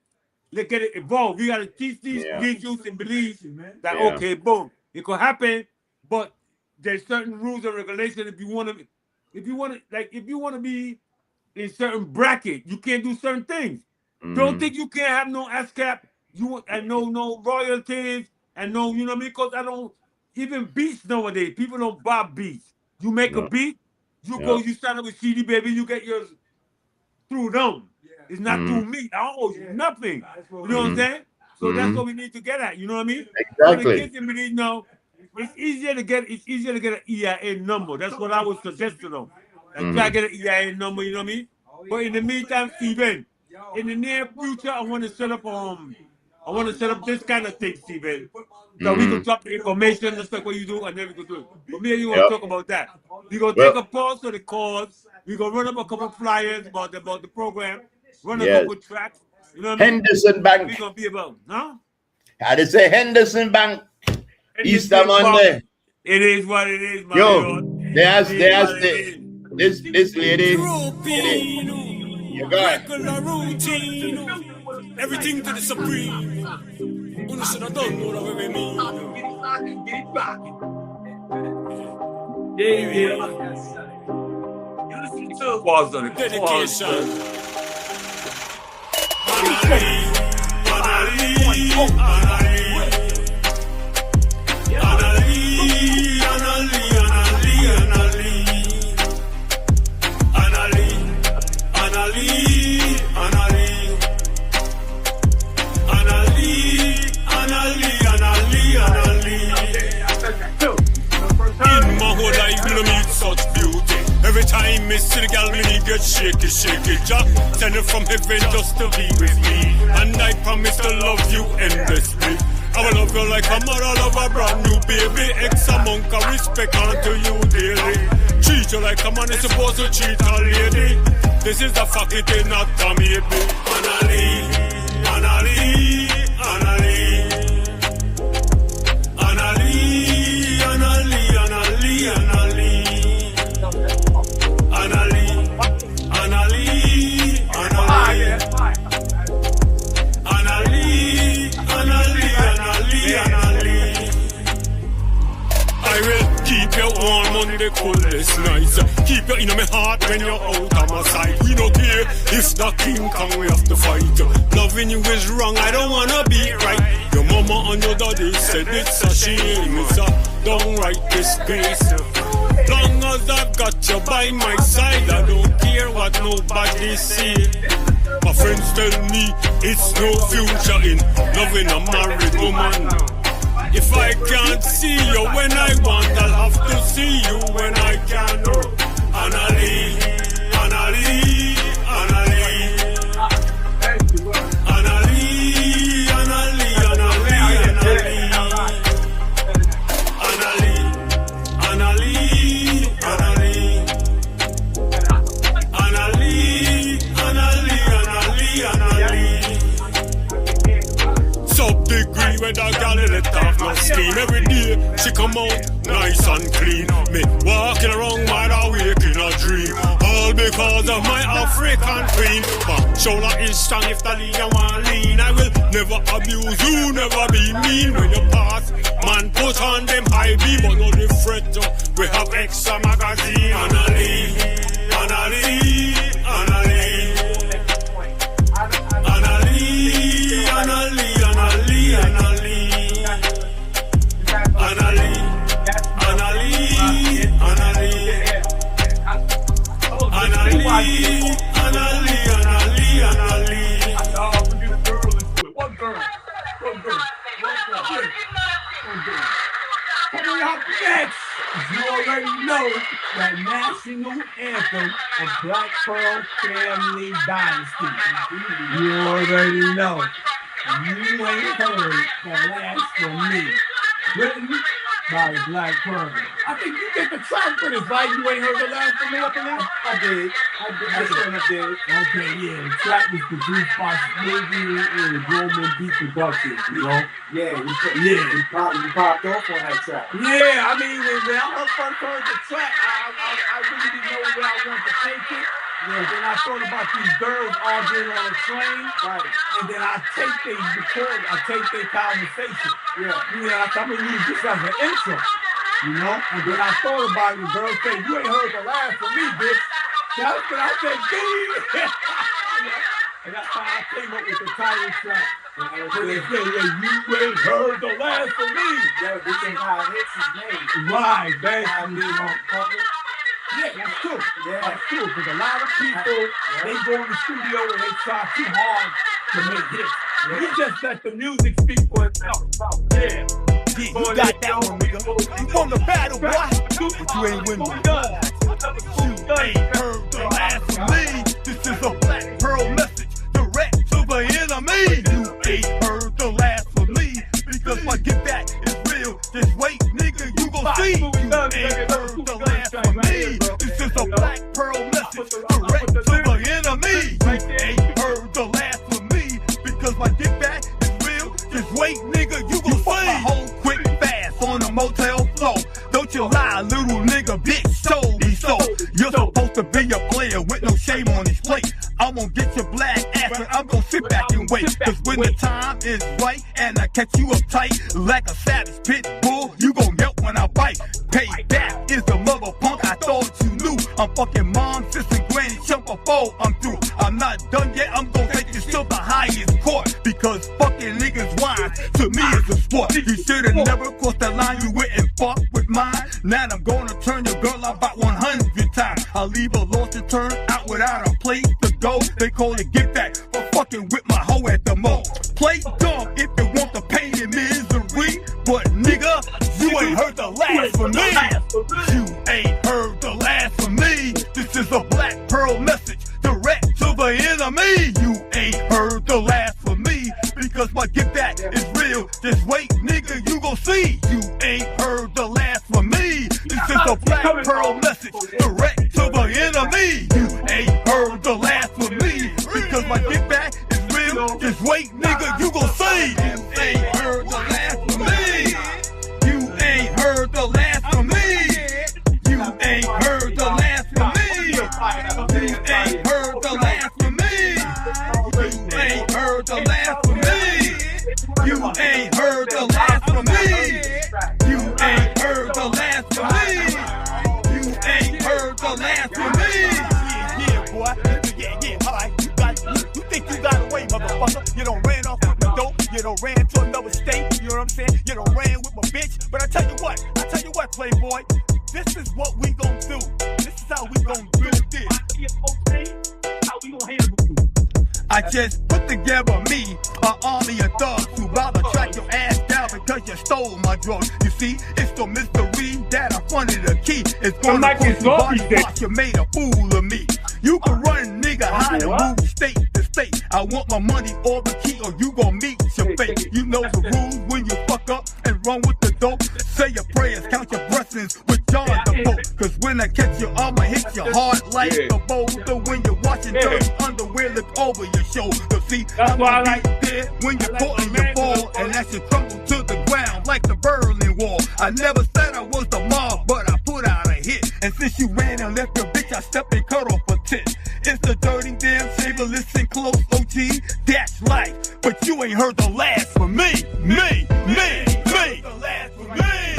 Let's get it evolved. We gotta teach these Yeah. youth and beliefs that Yeah. okay, boom, it could happen, but there's certain rules and regulations. If you want to be in certain bracket, you can't do certain things. Don't think you can't have no ASCAP, and no royalties and no, you know what I mean? Because I don't even beats nowadays. People don't buy beats. You make a No. beat, you sign up with CD Baby, you get yours through them. It's not through me. I don't owe you nothing. You know what I'm saying? So that's what we need to get at. You know what I mean? So the Exactly. kids in Belize know it's easier to get an EIA number. That's what I would suggest to them. Like try to get an EIA number, you know what I mean? But in the meantime, Steven, in the near future, I want to set up this kind of thing, Steven. So we can drop the information, just like what you do, and then we can do it. But me and you want to talk about that. We're going to take a pause to the cause. We're going to run up a couple of flyers about the program, run a couple of tracks. You know what I mean? Henderson Bank. We're going to be about, huh? I just say Henderson Bank. Easter Monday. It is what it is, my Yo, lord. there's this lady. You got it. Everything to the supreme. You should have done what I mean. Yeah. You listen to pause on it. Dedication. Every time me see the girl, me get shaky, Jah send her from heaven just to be with me. And I promise to love you endlessly. I will love you like a mother love a brand new baby. Ex among of respect unto you daily. Treat you like a man is supposed to treat a lady. This is the fact, it is not a maybe. On the coolest nights. Keep you in my heart when you're out of my sight. We don't care if the King Kong we have to fight. Loving you is wrong, I don't wanna be right. Your mama and your daddy said it's a shame. It's a downright disgrace. Long as I've got you by my side, I don't care what nobody say. My friends tell me it's no future in loving a married woman. If I can't see you when I want, I'll have to see you when I can. Annalie, Annalie, Annalie, Annalie, Annalie, Annalie, Annalie, Annalie, Annalie, Annalie, Annalie. Sub-degree when the gal let off no steam. Every day she come out nice and clean. Me walking around wide awake in a dream. All because of my African queen. My shoulder is strong if the leader want lean. I will never abuse you, never be mean. When you pass, man put on them high beam. But no the fret, we have extra magazine. Annalie, Annalie, Annalie, Annalie, Annalie, Annalie, Annalie, Annalie, Annalie, Annalie, Annalie, Annalie. One girl. Coming up next, you already know that national anthem of Black Pearl Family Dynasty. You already know. You ain't heard the last from me. Written By the Black Pearl. I think you get the track for this, right? You ain't heard the last from me up in there? I did. I certainly did. Okay, yeah. The track was produced by Smiggy and Roman Beat Productions, you know? Yeah, Yeah. you popped off on that track. Yeah, I mean, when I first heard the track, I really didn't know where I wanted to take it. Yeah, then I thought about these girls arguing on a train, Right. and then I take their conversation. Yeah. You know, I'm gonna use this as an intro, you know? And then I thought about it, the girl said, you ain't heard the last from me, bitch. That's what I said, dude. And that's how I came up with the title track. So they say, yeah, you ain't heard the last from me. Yo, this is how hits his name. Right, I man. mean, on public. Yeah, that's true. Yeah. That's true. Because a lot of people, they go in the studio and they try too hard to make hits. You just let the music speak for itself. Yeah. Yeah, you got that one, nigga. You won the battle, boy, but you ain't winning. You ain't heard the last of me. This is a Black Pearl message direct to the enemy. You ain't heard the last of me because my get back is real. Just wait, nigga, you gon' see. You ain't heard the last of me. This is a Black Pearl message direct to the enemy. You ain't heard the last of me because my get back is real. Just wait, nigga, you gon' see. My whole quick fast on the motel floor. Don't you lie, little nigga, bitch, show me so. You're supposed to be a player with no shame on his plate. I'm gonna get your black ass and I'm gonna sit back and wait. Cause when the time is right and I catch you up tight like a savage pit bull, you gon' yelp when I bite. Payback is the mother punk, I thought you knew. I'm fucking mom, sister, granny, chump before I'm through. I'm not done yet, I'm gonna take this to the highest court. Because fucking niggas whine, to me it's a sport. You should've never crossed that line, you went and fucked with mine. Now I'm gonna turn your girl out about 100 times. I'll leave her lost to turn out without a place to go. They call it get back for fucking with my hoe at the mall. Play dumb if you want the pain and misery, but nigga, you ain't heard the last from me. You ain't heard the last from me. This is a Black Pearl message direct to the enemy. You ain't heard the last from me because my get back is real. Just wait, nigga, you gon' see. You ain't heard the last from me. This is a Black Pearl message direct to the enemy. You ain't heard the last from me because my get back is real. Just wait, nigga, you gon' see. You ain't heard the last from me. You ain't heard the last from me. You ain't heard the last from me. You ain't heard the last from me. You ain't heard the last from me. You ain't heard the last from me. You ain't heard the last from me. You ain't heard the last from me. Yeah, boy. Yeah, alright. You think you got away, motherfucker. You done ran off with the dope. You done ran to another state. You know what I'm saying? You done ran with my bitch. But I tell you what, Playboy. This is what we gon' do. This is how we gon' do this. How we gonna handle it? I just put together me, an army of thugs who rather track your ass down because you stole my drugs. You see, it's the mystery that I funded the key. It's gonna put your body watch, you made a fool of me. You can run, nigga, hide and move state to state. I want my money or the key or you gon' meet your fate. You know the rules when you fuck up and run with the dope. Say your prayers, count your blessings with John DeVoe. Cause when I catch you, I'ma hit you hard like a boulder. When you're watching dirty underwear, look over your shoulder. See, That's why I like there when you're caught and you fall, and that should crumble to the ground like the Berlin Wall. I never said I was the mob, but I put out a hit. And since you ran and left your bitch, I stepped and cut off a tit. It's the dirty damn saber, listen close, OG, that's life. But you ain't heard the last from me. The last from me.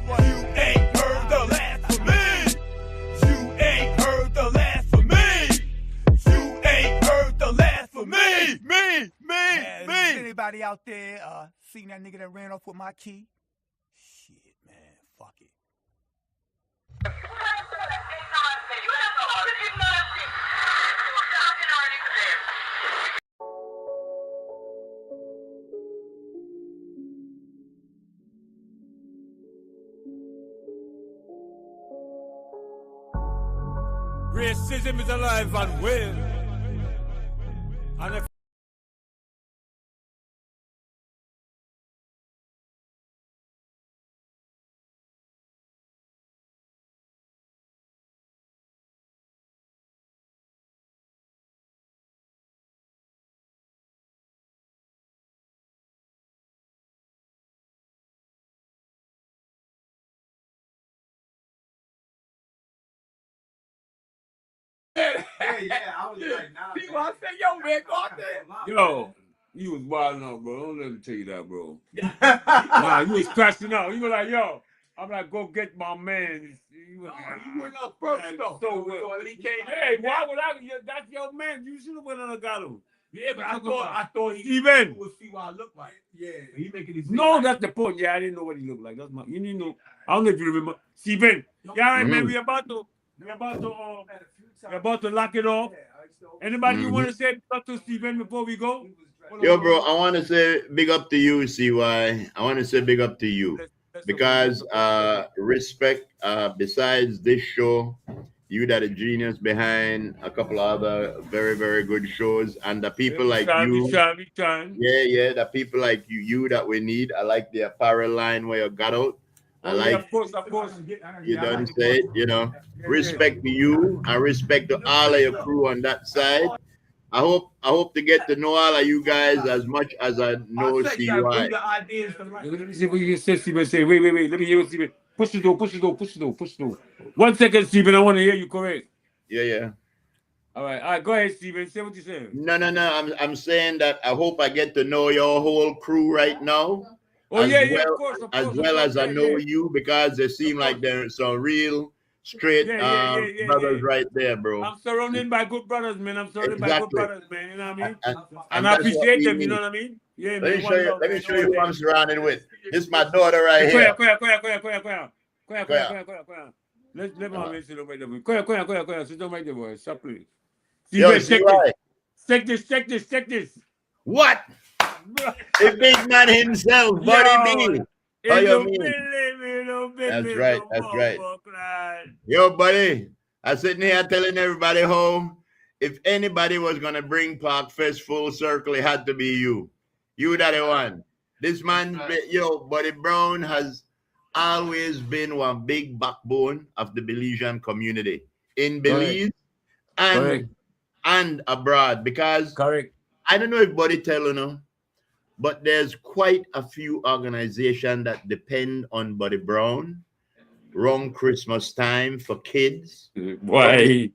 You ain't heard the last from me. You ain't heard the last from me. You ain't heard the last from me. Me. Anybody out there seen that nigga that ran off with my key? Shit, man, fuck it. Racism is alive and well. And if Yeah, I was like, nah. People, I said, yo, man, go out there. Yo, you was wilding out, bro. Don't let me tell you that, bro. Nah, you was crashing out. You were like, yo, I'm like, go get my man. You was You went up first, though. so well. Hey, why would I? That's your man. You should have went on and got him. Yeah, but I thought he Steven. would see what I look like. Yeah, he making these. No, that's the point. Yeah, I didn't know what he looked like. That's my. You didn't know. I don't know if you remember. Steven. Yeah, all right, man. We're about to lock it off. Anybody you want to say stuff to Steven before we go? Yo, bro, I want to say big up to you, CY. I want to say big up to you because respect. Besides this show, you that a genius behind a couple other very, very good shows, and the people like you. Yeah, the people like you that we need. I like the apparel line where you got out. I like. Of course. You don't say it, you know. Respect to you and respect to all of your crew on that side. I hope to get to know all of you guys as much as I know CY. Let me see what you can say, Steven. Say, wait. Let me hear what Steven. Push the door. 1 second, Steven. I want to hear you correct. Yeah. All right. Go ahead, Steven. Say what you saying. No. I'm saying that I hope I get to know your whole crew right now. Oh, as yeah, well, of course. As well as I know you, because they seem like they're some real straight brothers right there, bro. I'm surrounded by good brothers, man. You know what I mean? And I appreciate them, you know what I mean? Yeah, let me show you who I'm surrounded with. This is my daughter right here. Let my man sit over there. Sit down right there, boy. Stop, please. Yo, Check this. What? The big man himself, Buddy B. How you mean? That's right. Yo, buddy, I'm sitting here telling everybody home, if anybody was going to bring Park Fest full circle, it had to be you. You that the one. This man, Buddy Brown has always been one big backbone of the Belizean community in Belize and abroad. Because I don't know if Buddy tell you, but there's quite a few organizations that depend on Buddy Brown around Christmas time for kids. Why?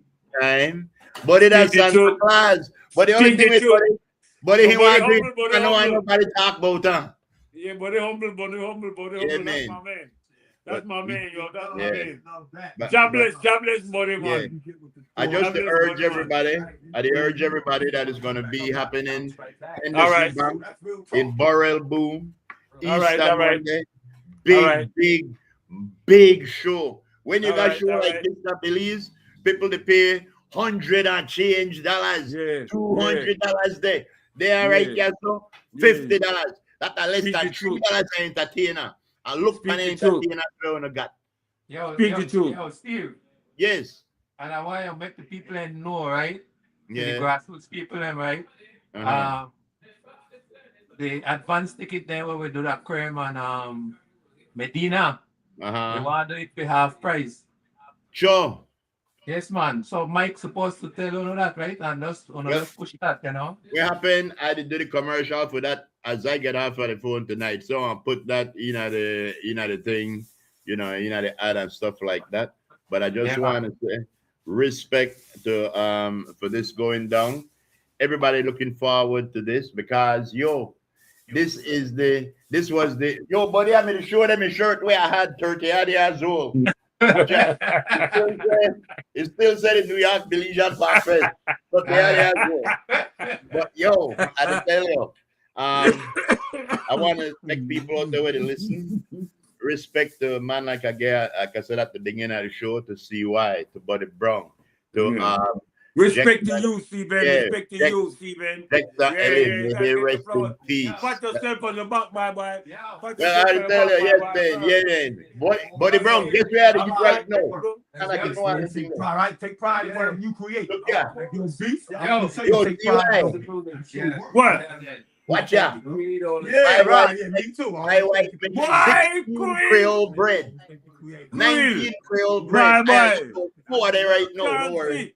Buddy that's Santa Claus. But the only thing with Buddy he want to I know nobody talk about that. Yeah, Buddy humble. Yeah, man. That's my man, yo. That's my man. Jobless, Buddy, man. I just urge everybody that is going to be happening in in Burrell Boom. Easter Monday. Big show. When you got show like this at Belize, people they pay $100 and change dollars, $200 there. They are right here, so $50. That's a less than $3 an entertainer. And look for an entertainer on the gut. Yo, Steve. Yes. And I want to make the people know, right? Yeah. The grassroots people, right? The advance ticket there where we do that cream on Medina. We want to do it for half price. Sure. Yes, man. So Mike's supposed to tell you that, right? And just push that, you know. What happened? I did the commercial for that as I get off of the phone tonight. So I'll put that in the thing, in the ad and stuff like that. But I just want to say respect to for this going down. Everybody looking forward to this because this was the buddy. I mean to show them a shirt where I had 30 years old. It still said in New York Belizean Park Fest. But I tell you, I want to make people out there to listen. Respect to a man like I said at the beginning of the show, to CY, to Buddy Brown, to respect to you, Steven. Respect to you, Steven. Rest in peace. Pat yourself on the back, my boy. Well, I tell you, yes, man. Buddy Brown, guess where you right now? All right, take pride in what you create. What? Watch out. Yeah, right. Yeah, me too. My wife makes 16 Creole bread. 19 Creole bread. I'm 40 right now. Don't worry.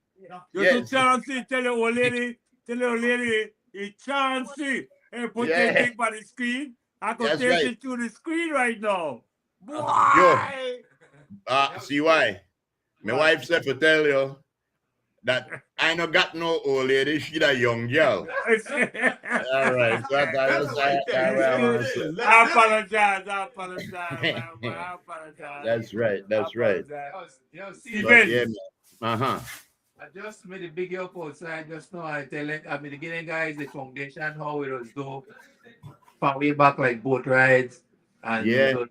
Yes. Chancey, tell your old lady, it's Chancey. And put that thing by the screen. I can take it to the screen right now. See why? My wife said to tell you that I no got no old lady, she a young girl. All right. So I apologize. I apologize. That's right. That's right. Steven. Yeah, man. I just made a big up outside just now. I tell it, I mean, the beginning guys, the foundation, how it was do from way back like boat rides and Yeah.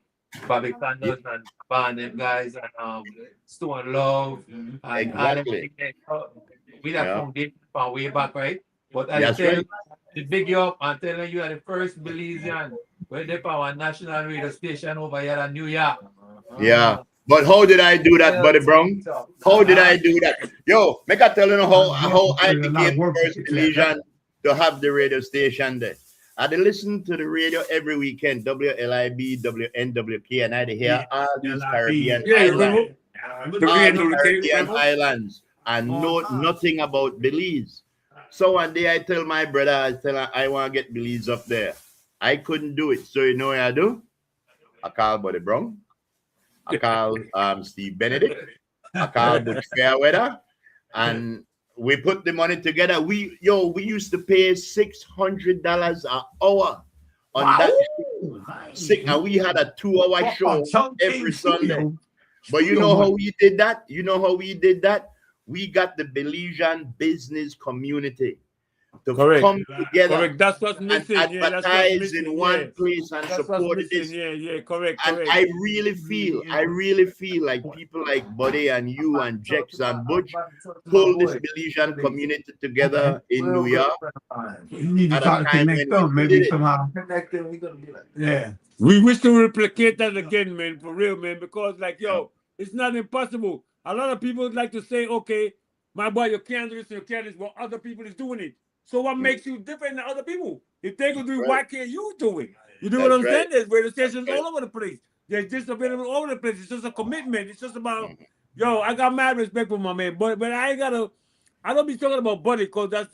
Bobby Sanders and Band them guys and Stone Love and Exactly. all them with that Yeah. foundation from way back, right? But I That's tell right. you, the big up, I'm telling you, are the first Belizean when they found our national radio station over here in New York. Yeah. But how did I do that, Buddy Brown? How did I do that? Yo, make I tell you how I There's a lot of became work the first to get Belizean to have the radio station there. I had to listen to the radio every weekend, WLIB, WNWK, and I had to hear all these Caribbean islands, all the Caribbean islands, and know nothing about Belize. So one day I tell my brother, I want to get Belize up there. I couldn't do it. So you know what I do? I call Buddy Brown. I call Steve Benedict. I call Butch Fairweather. And we put the money together. We used to pay $600 an hour on that. And we had a 2-hour show every Sunday. But you know how we did that? We got the Belizean business community to come together. Correct. That's what's And missing. advertise in one place and support this. Correct. And I really feel like people like Buddy and you and Jex and Butch pull this Belizean community together in New York. You need to At a try to time connect when them, we maybe did it. somehow. Yeah. We wish to replicate that again, man, for real, man, because like, yo, it's not impossible. A lot of people like to say, okay, my boy, you can't do this, you can't do this, but other people is doing it. So what makes you different than other people? If they could do it, why can't you do it? You know what I'm saying? There's radio stations all over the place. They're just available all over the place. It's just a commitment. It's just about, yo, I got mad respect for my man, but I don't be talking about Buddy because that's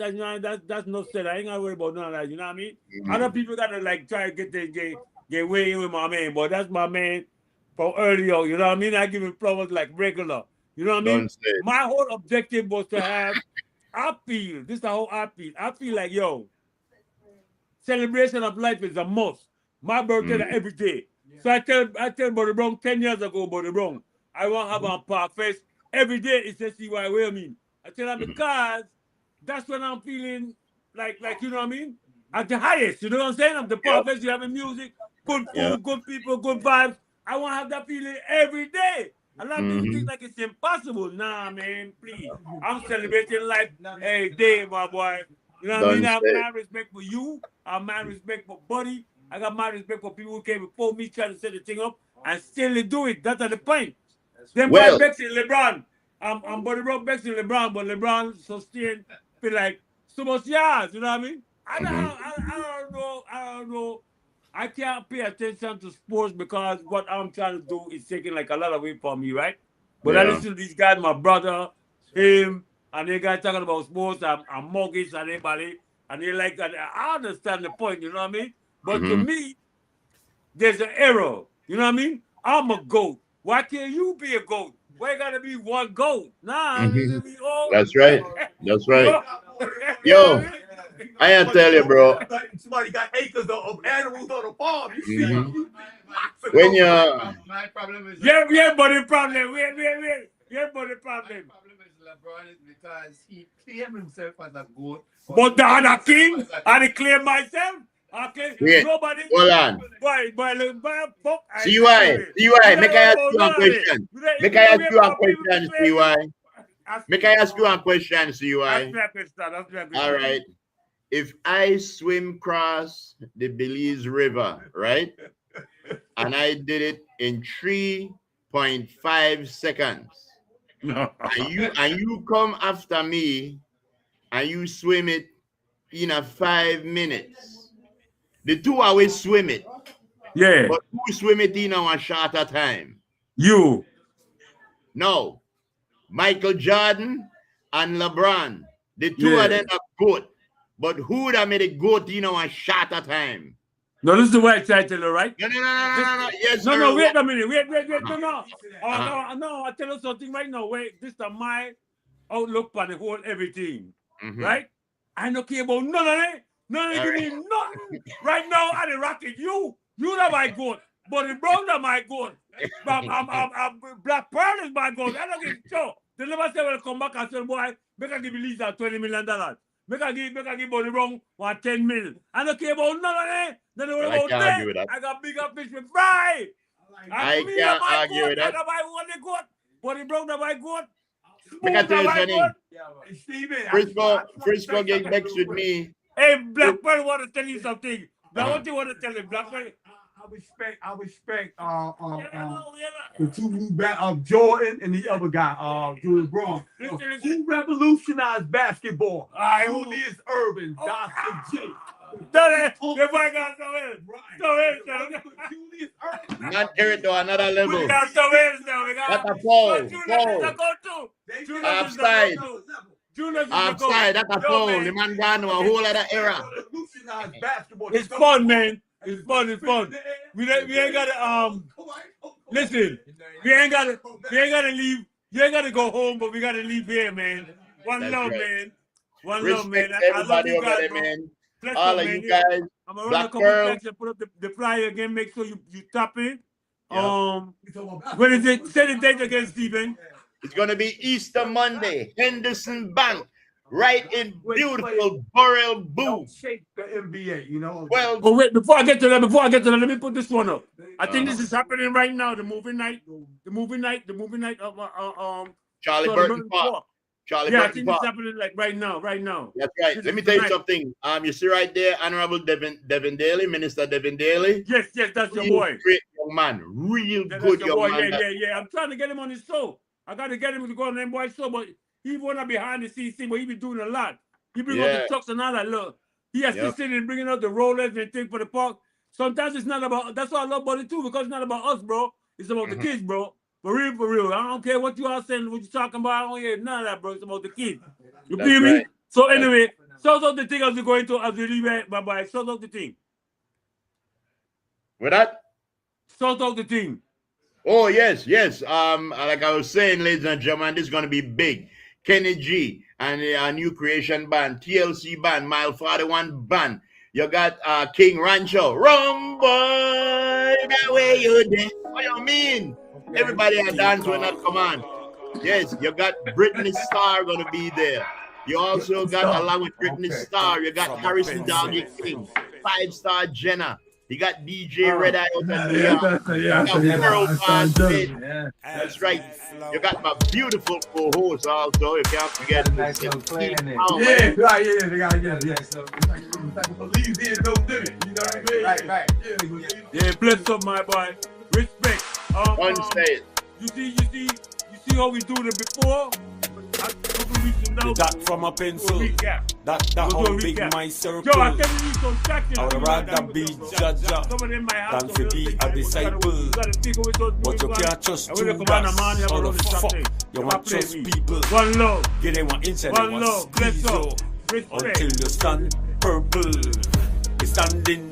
no said. I ain't gotta worry about none of that. You know what I mean? Other people gotta like try to get way in with my man, but that's my man from early on. You know what I mean? I give him flowers like regular. You know what I mean? My whole objective was to have. This is the whole I feel like, yo, celebration of life is a must. My birthday every day. So I tell Buddy Brown 10 years ago, Buddy Brown, I want to have a park fest every day. It's CY way I mean. I tell him because that's when I'm feeling like you know what I mean? At the highest, you know what I'm saying? I'm the park fest, you having music, good food, good people, good vibes. I want to have that feeling every day. A lot of people think like it's impossible. Nah, man, please. I'm celebrating life every day, my boy. You know what I mean? I have mad respect for you. I have mad respect for Buddy. I got mad respect for people who came before me trying to set the thing up and still they do it. That's the point. Then Buddy Bex and LeBron. I'm Buddy Brown, Bex and LeBron, but LeBron sustained feel like so much yards. You know what I mean? I don't know. I can't pay attention to sports because what I'm trying to do is taking like a lot away from me, right? But I listen to these guys, my brother, him, and they guys talking about sports and mortgage and everybody, and they like that. I understand the point, you know what I mean? But to me, there's an error. You know what I mean? I'm a GOAT. Why can't you be a GOAT? Why gotta be one GOAT? Nah, be all. That's right. That's right. Yo, I tell you, bro. Somebody got acres of animals on the farm. You see, When you My problem is Buddy problem. Wait. Buddy problem. My problem is LeBron is because he claimed himself as a GOAT. But the other king, I claim myself. Okay, nobody. Hold on. CY, make I ask you a question. Make I ask you a question, CY. Make I ask you a question, CY. All right. If I swim across the Belize River, right, and I did it in 3.5 seconds, and you come after me and you swim it in 5 minutes, the two always swim it. Yeah. But who swim it in a shorter time? You. No. Michael Jordan and LeBron. The two of them are good. But who that made it goat in a shorter time? No, this is the right title, right? No. Yes, no, wait a minute. Wait. No. No, I tell you something right now. Wait, this is my outlook on the whole everything, Mhm. right? I don't care about none of it. None of it give me nothing. Right now, I the rocket you. You are my goat. Buddy Brown are my goat. Black Pearl is my goat. I don't give a shit. They never say when I come back and say, boy, make I give Lisa $20 million. Make I give Buddy Brown 10 million. I don't care about none of it. They don't Well, I about can't that. argue with that. I got bigger fish with fry. I Me can't are my argue goat. with that. I my only goat. Buddy Brown are my goat. Make I tell you Smooth are my something. goat. Hey, Steven, Frisco get vexed with me. Hey, Black Pearl want to tell you something. Now what you want to tell him, Black Pearl? I respect the two new Jordan and the other guy, Julius Braun. Who revolutionized basketball? Julius Urban, Dr. J. The boy got somewhere. Julius Urban. Man, carry it to another level. We got somewhere now. We got That's a foul. Julius Foul. is the go-to. Julius is the Offside. go-to. Julius is the go-to. Offside. That's a Yo, foul. man. The man gone to a whole other era. Revolutionized basketball. It's fun, man. It's fun. It's fun. We ain't gotta listen. We ain't gotta leave. You ain't gotta go home, but we gotta leave here, man. One That's love, right. man. One love, man. Respect I love everybody you over guys, there, bro. man. Bless All up, of man. you guys. I'm gonna run a Black couple Pearl. tracks and put up the flyer again. Make sure you tap in. Yeah. When is it? Say the date again, Stephen. It's gonna be Easter Monday, Henderson Bank, right in Wait, beautiful Burrell Boo. Don't shake the NBA, you know. Well, Oh wait, before I get to that, let me put this one up. I think this is happening right now. The movie night of Charlie Charlie Burton Burton Park. Park. Charlie Yeah, I Burton think it's Park. happening like right now. That's right. This Let me is tell you tonight. something. You see right there, Honorable Devin Daly, Minister Devin Daly. Yes, that's your Real boy. great young man. Real That's good your young boy. man. Yeah. I'm trying to get him on his show. I got to get him to go on that boy show, but he wanna behind the scenes thing, but he be doing a lot. He bring out Yeah. the trucks and all that. Look, he assisted in bringing out the rollers and things for the park. Sometimes it's not about. That's why I love Buddy too, because it's not about us, bro. It's about the kids, bro. For real. I don't care what you are saying, what you talking about. I don't hear none of that, bro. It's about the kids. You That's feel me? right. So anyway, shout out the thing as we go into as we leave it. Bye. Shout out the thing. With that? Shout out the thing. Oh, yes. Like I was saying, ladies and gentlemen, this is going to be big. Kenny G and a new creation band, TLC band, Mile 41 band. You got King Rancho. Wrong boy, that way you did. What you mean? Everybody a dance when that come on. Yes, you got Britney Starr going to be there. You also got, along with Britney Starr, you got Harrison Doggy King, 5-Star Jenna. You got DJ Red Eye out of New York. You got World Class Kid. That's right. You got my beautiful co-host also. You can't forget. They got Believe in no limit, you know what I mean? Right. Yeah, bless up, my boy. Respect. One state. You see how we do it before? A couple weeks from now, That from a we'll pencil. recap. That We'll how do a big recap. my circle. Yo, I tell you some tracks. I would rather be judge Some of them might have than some to little be things a that we disciple. gotta figure with those But you boys, can't trust and when they two come on the guys. man, you have How a the little fuck something. you They want play trust me. people? One love. Get them one inch and One they want love. Bless squeeze up. you Respect. until you stand purple. You standing